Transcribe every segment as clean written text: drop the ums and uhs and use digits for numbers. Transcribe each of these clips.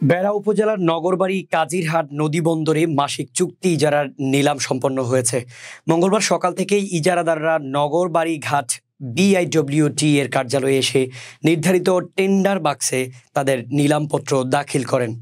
বেড়া উপজেলার নগরবাড়ি কাজিরহাট নদীবন্দরে মাসিক চুক্তি ইজারার নিলাম সম্পন্ন হয়েছে। মঙ্গলবার সকাল থেকেই ইজারাদাররা নগরবাড়ি ঘাট বিআইডব্লিউটি এর কার্যালয়ে এসে নির্ধারিত টেন্ডার বাক্সে তাদের নিলামপত্র দাখিল করেন।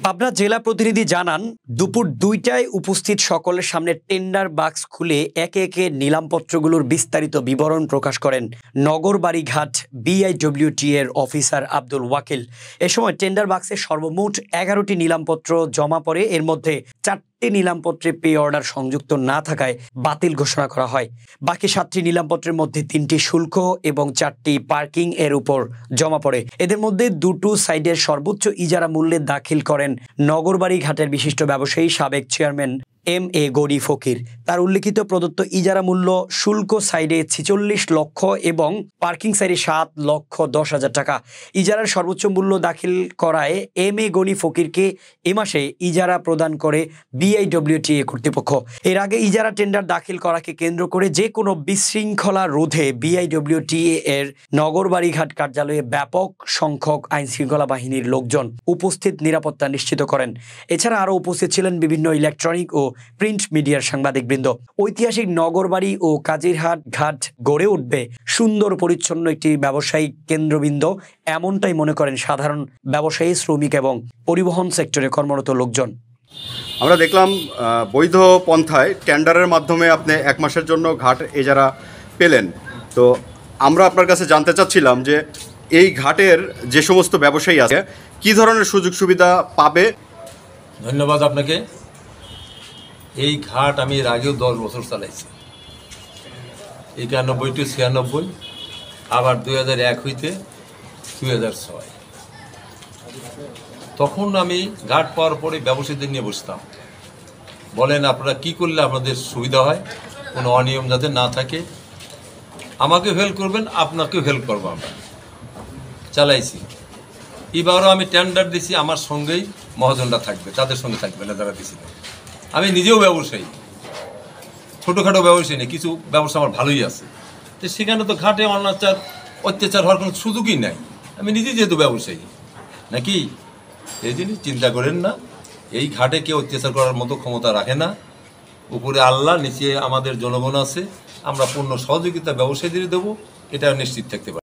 পাবনা জেলা প্রতিনিধি জানান, দুপুর 2টায় উপস্থিত সকলের সামনে টেন্ডার বাক্স খুলে একে একে নিলামপত্রগুলোর বিস্তারিত বিবরণ প্রকাশ করেন নগরবাড়ি ঘাট বিআইডব্লিউটি এর অফিসার আব্দুল ওয়াকিল। এ সময় টেন্ডার বাক্সে সর্বমোট 11টি নিলামপত্র জমা পড়ে। এর মধ্যে 4টি নিলামপত্রে পে অর্ডার সংযুক্ত না থাকায় বাতিল ঘোষণা করা হয়। বাকি 7টি নিলামপত্রের মধ্যে 3টি শুল্ক এবং 4টি পার্কিং এর উপর জমা পড়ে। এদের মধ্যে 2টো সাইডের সর্বোচ্চ ইজারা মূল্যে দাখিল করেন নগরবাড়ি ঘাটের বিশিষ্ট ব্যবসায়ী সাবেক চেয়ারম্যান এম.এ. গনি ফকির। তার উল্লিখিত প্রদত্ত ইজারা মূল্য শুল্ক সাইডে 46 লক্ষ এবং পার্কিং সাইডে 7,10,000 টাকা। ইজারার সর্বোচ্চ মূল্য দাখিল করায় এম.এ. গনি ফকিরকে এ মাসে ইজারা প্রদান করে বিআইডব্লিউটি কর্তৃপক্ষ। এর আগে ইজারা টেন্ডার দাখিল করাকে কেন্দ্র করে যে কোনো বিশৃঙ্খলা রোধে বিআইডব্লিউটি এর নগরবাড়ি ঘাট কার্যালয়ে ব্যাপক সংখ্যক আইনশৃঙ্খলা বাহিনীর লোকজন উপস্থিত নিরাপত্তা নিশ্চিত করেন। এছাড়া আরও উপস্থিত ছিলেন বিভিন্ন ইলেকট্রনিক ও প্রিন্ট মিডিয়ার সাংবাদিকবৃন্দ। ঐতিহাসিক নগরবাড়ি ও কাজিরহাট ঘাট গড়ে উঠবে সুন্দর পরিচ্ছন্ন একটি ব্যবসায়িক কেন্দ্রবিন্দু, এমনটাই মনে করেন সাধারণ ব্যবসায়ী, শ্রমিক এবং পরিবহন সেক্টরে কর্মরত লোকজন। আমরা দেখলাম বৈধ পন্থায় টেন্ডারের মাধ্যমে আপনি 1 মাসের জন্য ঘাট ইজারা পেলেন। তো আমরা আপনার কাছে জানতে চাচ্ছিলাম যে এই ঘাটের যে সমস্ত ব্যবসায়ী আছে কি ধরনের সুযোগ সুবিধা পাবে? ধন্যবাদ আপনাকে। এই ঘাট আমি এর আগেও 10 বছর চালাইছি, 91 টু 96, আবার 2001 হইতে 2006। তখন আমি ঘাট পাওয়ার পরে ব্যবসায়ীদের নিয়ে বসতাম, বলেন আপনারা কি করলে আপনাদের সুবিধা হয়, কোনো অনিয়ম যাতে না থাকে, আমাকে হেল্প করবেন, আপনাকেও হেল্প করবো। আমরা চালাইছি। এবারও আমি টেন্ডার দিছি, আমার সঙ্গেই মহাজনরা থাকবে, তাদের সঙ্গে থাকবে না যারা দিছিল। আমি নিজেও ব্যবসায়ী, ছোটোখাটো ব্যবসায়ী নেই, কিছু ব্যবসা আমার ভালোই আছে। তো সেখানে তো ঘাটে অত্যাচার হওয়ার কোনো সুযোগই নাই। আমি নিজেই যেহেতু ব্যবসায়ী নাকি, এই জিনিস চিন্তা করেন না। এই ঘাটে কেউ অত্যাচার করার মতো ক্ষমতা রাখে না। উপরে আল্লাহ, নিচে আমাদের জনগণ আছে। আমরা পূর্ণ সহযোগিতা ব্যবসায়ীদের দেবো, এটা নিশ্চিত থাকতে পারি।